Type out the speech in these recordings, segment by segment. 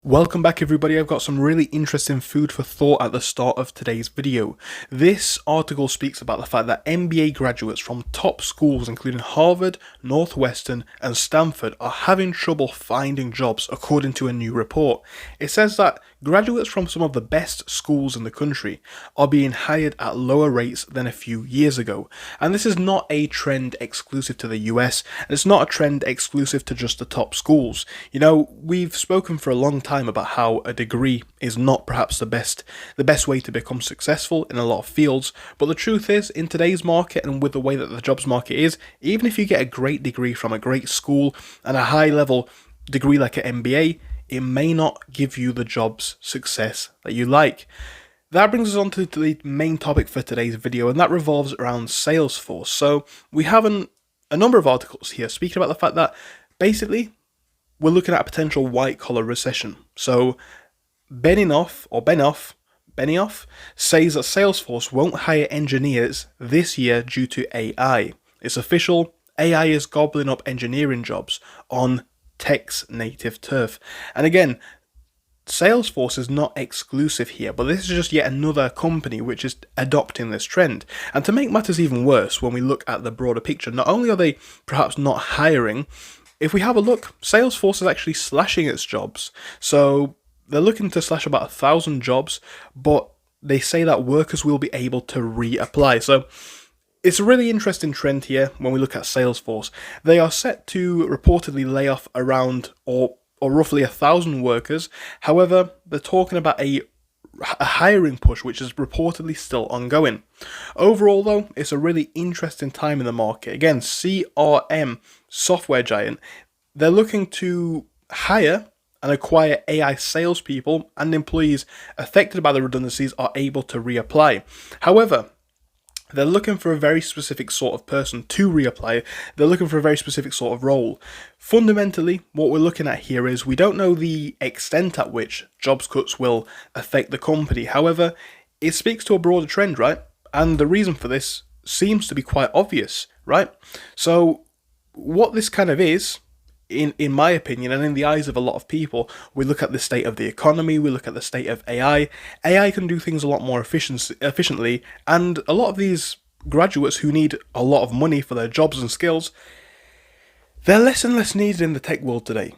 Welcome back everybody. I've got some really interesting food for thought at the start of today's video. This article speaks about the fact that MBA graduates from top schools including Harvard, Northwestern and Stanford are having trouble finding jobs according to a new report. It says that graduates from some of the best schools in the country are being hired at lower rates than a few years ago. And this is not a trend exclusive to the US, and it's not a trend exclusive to just the top schools. You know, we've spoken for a long time about how a degree is not perhaps the best way to become successful in a lot of fields, but the truth is, in today's market and with the way that the jobs market is, even if you get a great degree from a great school and a high level degree like an MBA, it may not give you the jobs success that you like. That brings us on to the main topic for today's video, and that revolves around Salesforce. So we have a number of articles here speaking about the fact that basically we're looking at a potential white-collar recession. So Benioff says that Salesforce won't hire engineers this year due to AI. It's official, AI is gobbling up engineering jobs on tech's native turf. And again, Salesforce is not exclusive here, but this is just yet another company which is adopting this trend. And to make matters even worse, when we look at the broader picture, not only are they perhaps not hiring, if we have a look, Salesforce is actually slashing its jobs. So they're looking to slash about 1,000 jobs, but they say that workers will be able to reapply. So it's a really interesting trend here when we look at Salesforce. They are set to reportedly lay off around or roughly 1,000 workers. However, they're talking about a hiring push which is reportedly still ongoing. Overall though, it's a really interesting time in the market. Again, CRM, software giant, they're looking to hire and acquire AI salespeople, and employees affected by the redundancies are able to reapply. However, they're looking for a very specific sort of person to reapply. They're looking for a very specific sort of role. Fundamentally, what we're looking at here is we don't know the extent at which jobs cuts will affect the company. However, it speaks to a broader trend, right? And the reason for this seems to be quite obvious, right? So what this kind of is, in my opinion, and in the eyes of a lot of people, we look at the state of the economy, we look at the state of AI. AI can do things a lot more efficiently, and a lot of these graduates who need a lot of money for their jobs and skills, they're less and less needed in the tech world today.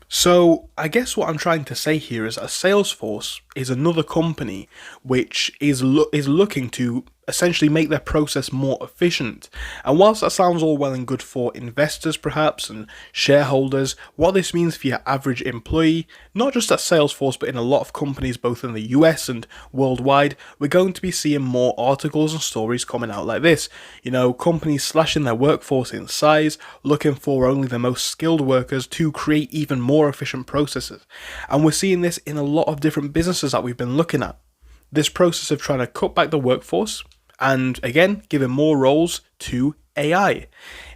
So I guess what I'm trying to say here is that Salesforce is another company which is looking to essentially make their process more efficient. And whilst that sounds all well and good for investors perhaps and shareholders, what this means for your average employee, not just at Salesforce but in a lot of companies both in the US and worldwide, we're going to be seeing more articles and stories coming out like this. You know, companies slashing their workforce in size, looking for only the most skilled workers to create even more efficient processes. And we're seeing this in a lot of different businesses that we've been looking at. This process of trying to cut back the workforce and again giving more roles to AI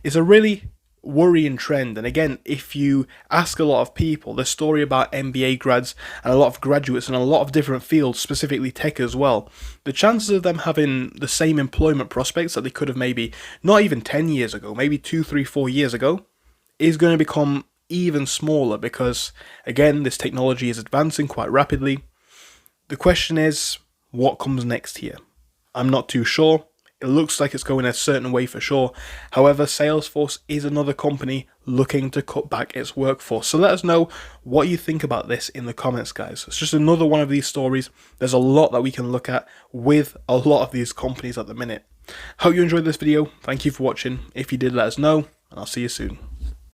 is a really worrying trend. And again, if you ask a lot of people, the story about MBA grads and a lot of graduates in a lot of different fields, specifically tech as well, the chances of them having the same employment prospects that they could have maybe not even 10 years ago, maybe 2, 3, 4 years ago, is going to become even smaller because again, this technology is advancing quite rapidly. The question is, what comes next here? I'm not too sure. It looks like it's going a certain way for sure. However, Salesforce is another company looking to cut back its workforce. So let us know what you think about this in the comments, guys. It's just another one of these stories. There's a lot that we can look at with a lot of these companies at the minute. Hope you enjoyed this video. Thank you for watching. If you did, let us know, and I'll see you soon.